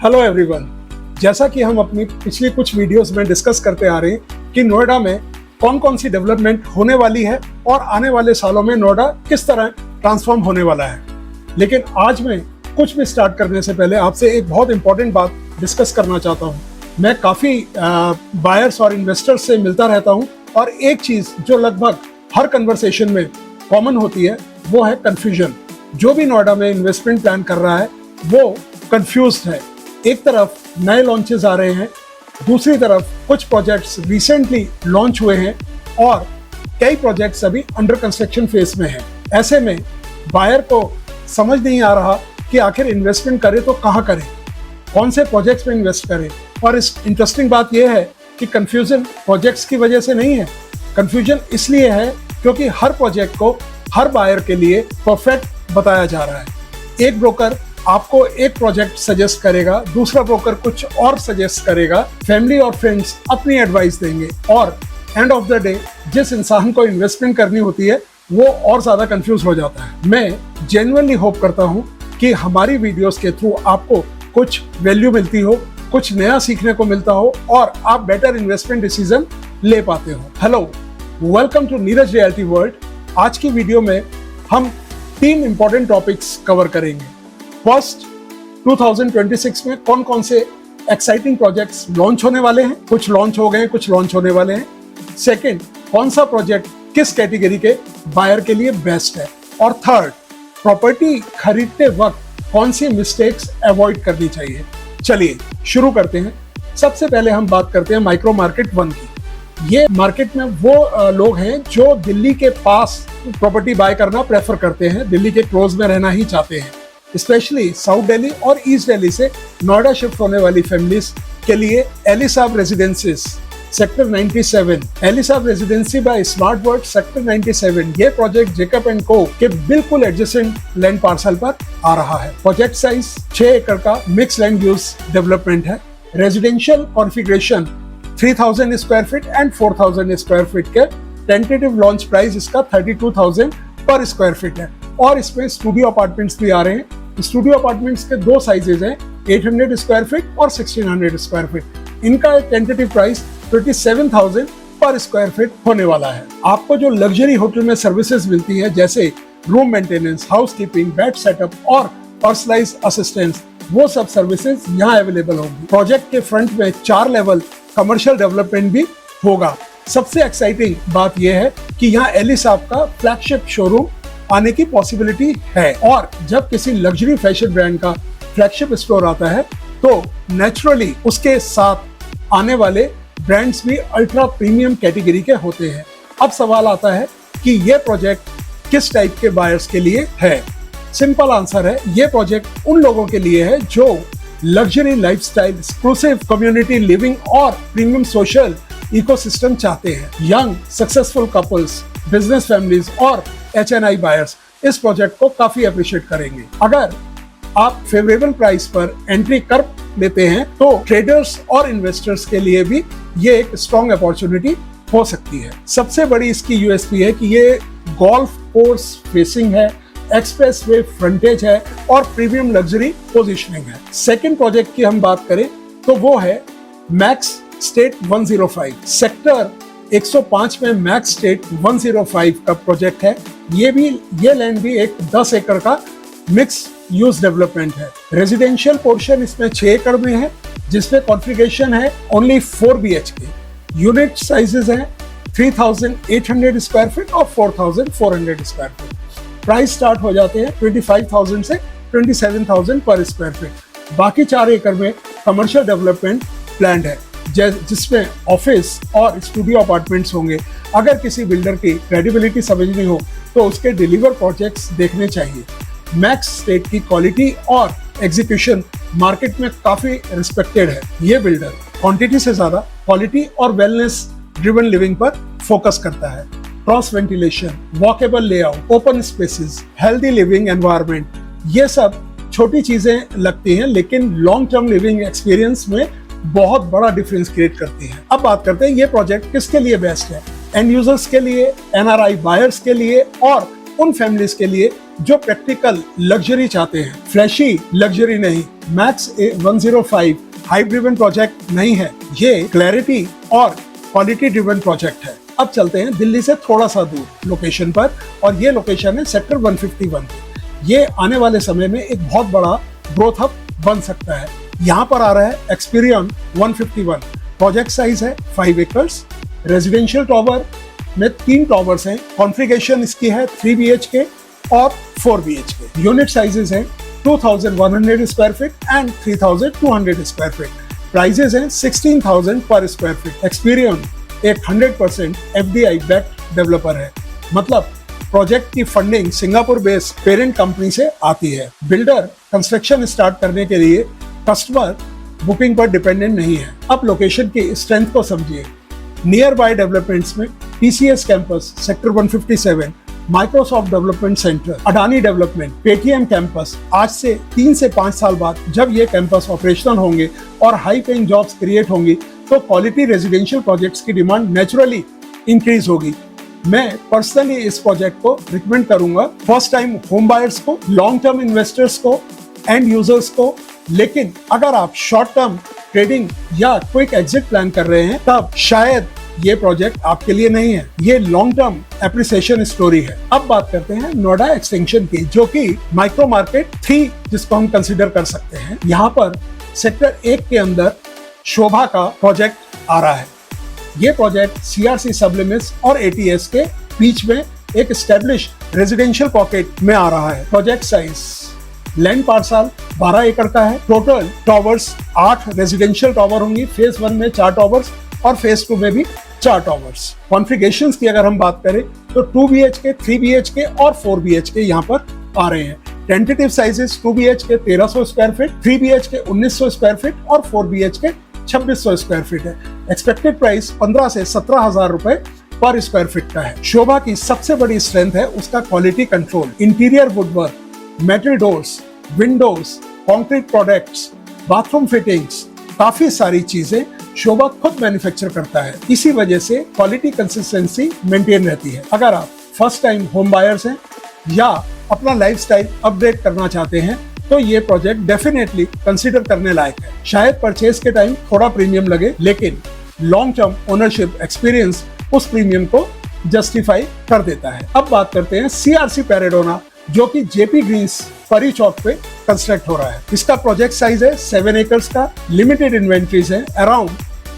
Hello everyone. जैसा कि हम अपनी पिछली कुछ वीडियोस में डिस्कस करते आ रहे हैं कि नोएडा में कौन कौन सी डेवलपमेंट होने वाली है और आने वाले सालों में नोएडा किस तरह ट्रांसफॉर्म होने वाला है। लेकिन आज मैं कुछ भी स्टार्ट करने से पहले आपसे एक बहुत इंपॉर्टेंट बात डिस्कस करना चाहता हूँ। मैं काफ़ी बायर्स और इन्वेस्टर्स से मिलता रहता हूँ और एक चीज़ जो लगभग हर कन्वर्सेशन में कॉमन होती है वो है कन्फ्यूजन। जो भी नोएडा में इन्वेस्टमेंट प्लान कर रहा है वो कंफ्यूज्ड है। एक तरफ नए लॉन्चेस आ रहे हैं, दूसरी तरफ कुछ प्रोजेक्ट्स रिसेंटली लॉन्च हुए हैं और कई प्रोजेक्ट्स अभी अंडर कंस्ट्रक्शन फेज में हैं। ऐसे में बायर को समझ नहीं आ रहा कि आखिर इन्वेस्टमेंट करे तो कहाँ करे, कौन से प्रोजेक्ट्स में इन्वेस्ट करे। और इस इंटरेस्टिंग बात यह है कि कंफ्यूजन प्रोजेक्ट्स की वजह से नहीं है, कंफ्यूजन इसलिए है क्योंकि हर प्रोजेक्ट को हर बायर के लिए परफेक्ट बताया जा रहा है। एक ब्रोकर आपको एक प्रोजेक्ट सजेस्ट करेगा, दूसरा ब्रोकर कुछ और सजेस्ट करेगा, फैमिली और फ्रेंड्स अपनी एडवाइस देंगे और एंड ऑफ द डे जिस इंसान को इन्वेस्टमेंट करनी होती है वो और ज़्यादा कंफ्यूज हो जाता है। मैं जेन्युइनली होप करता हूँ कि हमारी वीडियोस के थ्रू आपको कुछ वैल्यू मिलती हो, कुछ नया सीखने को मिलता हो और आप बेटर इन्वेस्टमेंट डिसीजन ले पाते हो। Hello, welcome to Neeraj realty world. आज की वीडियो में हम 3 इंपॉर्टेंट टॉपिक्स कवर करेंगे। फर्स्ट, 2026 में कौन कौन से एक्साइटिंग प्रोजेक्ट्स लॉन्च होने वाले हैं, कुछ लॉन्च हो गए, कुछ लॉन्च होने वाले हैं। सेकंड, कौन सा प्रोजेक्ट किस कैटेगरी के बायर के लिए बेस्ट है। और थर्ड, प्रॉपर्टी खरीदते वक्त कौन सी मिस्टेक्स अवॉइड करनी चाहिए। चलिए शुरू करते हैं। सबसे पहले हम बात करते हैं माइक्रो मार्केट 1 की। ये मार्केट में वो लोग हैं जो दिल्ली के पास प्रॉपर्टी बाय करना प्रेफर करते हैं, दिल्ली के क्लोज में रहना ही चाहते हैं। स्पेशली साउथ दिल्ली और ईस्ट दिल्ली से नोएडा शिफ्ट होने वाली फैमिलीज के लिए एलिसाब रेजिडेंसीज सेक्टर 97, एलिसाब residency by smart world sector 97, ये प्रोजेक्ट जेकब एंड को के बिल्कुल एडजेसेंट लैंड पार्सल पर आ रहा है। प्रोजेक्ट साइज 6 एकड़ का मिक्स लैंड यूज डेवलपमेंट है। Residential configuration 3000 square feet and 4000 square feet के। टेंटेटिव लॉन्च प्राइस इसका 32,000 पर स्क्वायर फीट है और इसमें स्टूडियो अपार्टमेंट्स भी आ रहे हैं। स्टूडियो अपार्टमेंट्स के 2 साइजेज हैं, 800 स्क्वायर फीट और 1600 स्क्वायर फीट। इनका टेंटेटिव प्राइस 27,000 पर स्क्वायर फीट होने वाला है। आपको जो लग्जरी होटल में सर्विसेज मिलती है जैसे room maintenance, housekeeping, bed setup और पर्सनलाइज्ड असिस्टेंस, वो सब सर्विसेज यहाँ अवेलेबल होंगी। प्रोजेक्ट के फ्रंट में 4 लेवल कमर्शियल डेवलपमेंट भी होगा। सबसे एक्साइटिंग बात यह है कि यहाँ एलिसाब का फ्लैगशिप शोरूम आने की पॉसिबिलिटी है और जब किसी लग्जरी फैशन ब्रांड का फ्लैगशिप स्टोर आता है तो नेचुरली उसके साथ आने वाले ब्रांड्स भी अल्ट्रा प्रीमियम कैटेगरी के होते हैं। अब सवाल आता है कि ये प्रोजेक्ट किस टाइप के बायर्स के लिए है। सिंपल आंसर है, ये प्रोजेक्ट उन लोगों के लिए है जो luxury lifestyle, exclusive community living और प्रीमियम सोशल इकोसिस्टम चाहते हैं। Young successful couples, business families और HNI बायर्स इस प्रोजेक्ट को काफी अप्रिशिएट करेंगे। अगर आप फेवरेबल प्राइस पर एंट्री कर लेते हैं तो ट्रेडर्स और इन्वेस्टर्स के लिए भी ये एक स्ट्रॉन्ग अपॉर्चुनिटी हो सकती है। सबसे बड़ी इसकी USP है कि ये गोल्फ कोर्स फेसिंग है, एक्सप्रेस वे फ्रंटेज है और प्रीमियम लग्जरी पोजिशनिंग है। सेकेंड प्रोजेक्ट की हम बात करें तो वो है मैक्स स्टेट 105 सेक्टर 105 में मैक्स स्टेट 105 का प्रोजेक्ट है। ये लैंड भी एक 10 एकड़ का मिक्स यूज डेवलपमेंट है। रेजिडेंशियल पोर्शन इसमें 6 एकड़ में है जिसमें कॉन्फ़िगरेशन है ओनली 4 BHK। यूनिट साइजेस हैं 3800 स्क्वायर फीट और 4400 स्क्वायर फीट। प्राइस स्टार्ट हो जाते हैं 25,000 से 27,000 पर स्क्वायर फीट। बाकी 4 एकड़ में कमर्शियल डेवलपमेंट प्लान्ड है जिसमें ऑफिस और स्टूडियो अपार्टमेंट्स होंगे। अगर किसी बिल्डर की क्रेडिबिलिटी समझनी हो तो उसके डिलीवर प्रोजेक्ट्स देखने चाहिए। मैक्स स्टेट की क्वालिटी और एग्जीक्यूशन मार्केट में काफी रिस्पेक्टेड है। ये बिल्डर क्वांटिटी से ज्यादा क्वालिटी और वेलनेस ड्रिवन लिविंग पर फोकस करता है। Cross ventilation, walkable layout, open spaces, healthy living environment, ये सब छोटी चीजें लगती हैं लेकिन लॉन्ग टर्म लिविंग एक्सपीरियंस में बहुत बड़ा डिफरेंस क्रिएट करती है। अब बात करते हैं ये प्रोजेक्ट किसके लिए बेस्ट है। एंड यूजर्स के लिए, NRI बायर्स के लिए और उन फैमिलीज के लिए जो प्रैक्टिकल लग्जरी चाहते हैं, फ्लैशी लग्जरी नहीं, मैक्स 105 हाइप ड्रिवन प्रोजेक्ट नहीं है, ये क्लैरिटी और क्वालिटी ड्रिवन प्रोजेक्ट है। अब चलते हैं दिल्ली से थोड़ा सा दूर लोकेशन पर, और ये लोकेशन है सेक्टर 151। ये आने वाले समय में एक बहुत बड़ा ग्रोथ हब बन सकता है। यहाँ पर आ रहा है एक्सपीरियन 151। प्रोजेक्ट साइज है 5 एकर्स। रेजिडेंशियल टावर में 3 टावर्स हैं। कॉन्फ़िगरेशन इसकी है 3 BHK और 4 BHK। यूनिट साइजेस हैं 2100 square feet and 3200 square feet. Prices हैं 16,000 पर स्क्वायर फीट। एक्सपीरियन एक 100% FDI बैक्ड डेवलपर है, मतलब प्रोजेक्ट की funding Singapore based parent company से आती है। बिल्डर कंस्ट्रक्शन स्टार्ट करने के लिए कस्टमर बुकिंग पर डिपेंडेंट नहीं है। अब लोकेशन की स्ट्रेंथ को समझिए। नियर बाय डेवलपमेंट्स में TCS campus sector 157, Microsoft development centre, Adani development, Paytm campus. आज से 3 से 5 साल बाद जब ये कैंपस ऑपरेशनल होंगे और हाई पेइंग जॉब्स क्रिएट होंगी तो क्वालिटी रेजिडेंशियल प्रोजेक्ट्स की डिमांड नेचुरली इंक्रीज होगी। मैं पर्सनली इस प्रोजेक्ट को रिकमेंड करूंगा फर्स्ट टाइम होम बायर्स को, लॉन्ग टर्म इन्वेस्टर्स को, एंड यूजर्स को। लेकिन अगर आप शॉर्ट टर्म ट्रेडिंग या क्विक एग्जिट प्लान कर रहे हैं तब शायद ये प्रोजेक्ट आपके लिए नहीं है। ये लॉन्ग टर्म एप्रिसिएशन स्टोरी है। अब बात करते हैं नोएडा एक्सटेंशन की, जो कि माइक्रो मार्केट 3 जिसको हम कंसीडर कर सकते हैं। यहाँ पर सेक्टर 1 के अंदर शोभा का प्रोजेक्ट आ रहा है। ये प्रोजेक्ट CRC सबलिमिट्स और ATS के बीच में एक एस्टेब्लिश रेजिडेंशियल पॉकेट में आ रहा है। प्रोजेक्ट साइज लैंड पार्सल 12 एकड़ का है। टोटल टावर्स 8 रेजिडेंशियल टावर होंगी। फेज 1 में 4 टावर्स और फेज 2 में भी 4 टावर्स। कॉन्फ़िगरेशंस की अगर हम बात करें तो 2 BHK, 3 BHK और 4 BHK यहाँ पर आ रहे हैं। Tentative sizes 2 BHK 1300 square feet, 3 BHK 1900 square feet और 4 BHK 2600 स्क्वायर फीट है। एक्सपेक्टेड प्राइस 15 से 17,000 रुपए पर स्क्वायर फीट का है। शोभा की सबसे बड़ी स्ट्रेंथ है उसका quality control. Interior woodwork, metal doors, Windows, concrete products, bathroom fittings, काफी सारी चीजें शोभा खुद मैन्युफैक्चर करता है। इसी वजह से क्वालिटी कंसिस्टेंसी मेंटेन रहती है। अगर आप फर्स्ट टाइम होम बायर्स हैं या अपना लाइफस्टाइल अपग्रेड करना चाहते हैं तो ये प्रोजेक्ट डेफिनेटली कंसीडर करने लायक है। शायद परचेज के टाइम थोड़ा प्रीमियम लगे, लेकिन लॉन्ग टर्म ओनरशिप एक्सपीरियंस उस प्रीमियम को जस्टिफाई कर देता है। अब बात करते हैं CRC पैराडोना, जो कि JP ग्रीन्स परी चौक पे कंस्ट्रक्ट हो रहा है। इसका प्रोजेक्ट साइज है 7 एकर्स का। लिमिटेड इन्वेंट्रीज है, अराउंड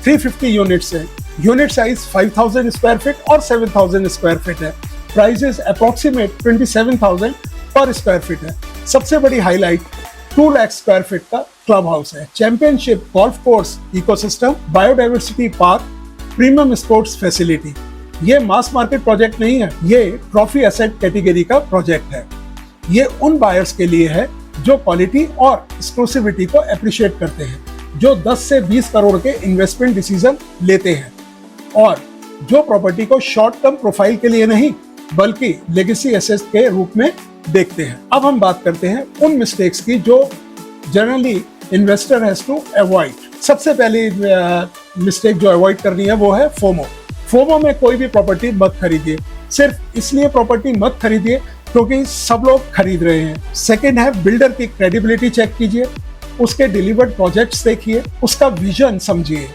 350 यूनिट्स है। यूनिट साइज 5000 स्क्वायर फीट और 7000 स्क्वायर फीट है। प्राइसेस अप्रोक्सीमेट 27,000 पर स्क्वायर फीट है। सबसे बड़ी हाईलाइट 2 लाख स्क्वायर फीट का क्लब हाउस है। Championship golf course ecosystem, biodiversity park, premium sports facility. ये मास मार्केट प्रोजेक्ट नहीं है, ये ट्रॉफी एसेट कैटेगरी का प्रोजेक्ट है। ये उन बायर्स के लिए है जो क्वालिटी और एक्सक्लूसिविटी को अप्रिशिएट करते हैं, जो 10 से 20 करोड़ के इन्वेस्टमेंट डिसीजन लेते हैं और जो प्रॉपर्टी को शॉर्ट टर्म प्रोफाइल के लिए नहीं बल्कि लेगेसी एसेट के रूप में देखते हैं। अब हम बात करते हैं उन मिस्टेक्स की जो generally investor has to avoid. सबसे पहली मिस्टेक जो अवॉइड करनी है वो है फोमो। फोमो में कोई भी प्रॉपर्टी मत खरीदिए। सिर्फ इसलिए प्रॉपर्टी मत खरीदिए क्योंकि सब लोग खरीद रहे हैं। सेकंड है बिल्डर की क्रेडिबिलिटी चेक कीजिए, उसके डिलीवर्ड प्रोजेक्ट्स देखिए, उसका विजन समझिए।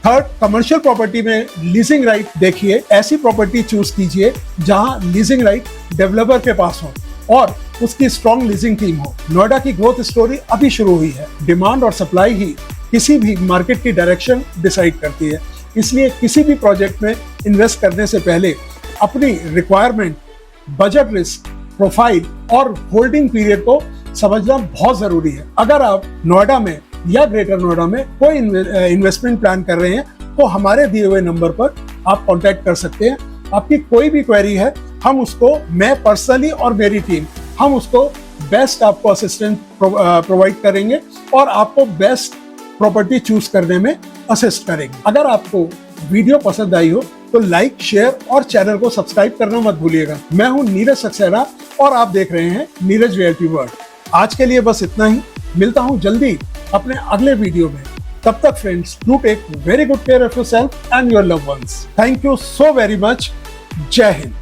थर्ड, कमर्शियल प्रॉपर्टी में लीजिंग राइट देखिए। ऐसी प्रॉपर्टी चूज कीजिए जहां लीजिंग राइट डेवलपर के पास हो और उसकी स्ट्रॉन्ग लीजिंग टीम हो। नोएडा की ग्रोथ स्टोरी अभी शुरू हुई है। डिमांड और सप्लाई ही किसी भी मार्केट की डायरेक्शन डिसाइड करती है। इसलिए किसी भी प्रोजेक्ट में इन्वेस्ट करने से पहले अपनी रिक्वायरमेंट, बजट, रिस्क प्रोफाइल और होल्डिंग पीरियड को समझना बहुत जरूरी है। अगर आप नोएडा में या ग्रेटर नोएडा में कोई इन्वेस्टमेंट प्लान कर रहे हैं तो हमारे दिए हुए नंबर पर आप कांटेक्ट कर सकते हैं। आपकी कोई भी क्वेरी है, हम उसको, मैं पर्सनली और मेरी टीम, हम उसको बेस्ट आपको असिस्टेंट प्रोवाइड करेंगे और आपको बेस्ट प्रॉपर्टी चूज करने में असिस्ट करेंगे। अगर आपको वीडियो पसंद आई हो तो लाइक, शेयर और चैनल को सब्सक्राइब करना मत भूलिएगा। मैं हूं नीरज सक्सेना और आप देख रहे हैं नीरज रियल्टी वर्ल्ड। आज के लिए बस इतना ही। मिलता हूं जल्दी अपने अगले वीडियो में। तब तक friends, do take very good care of yourself and your loved ones. Thank you so very much. जय हिंद।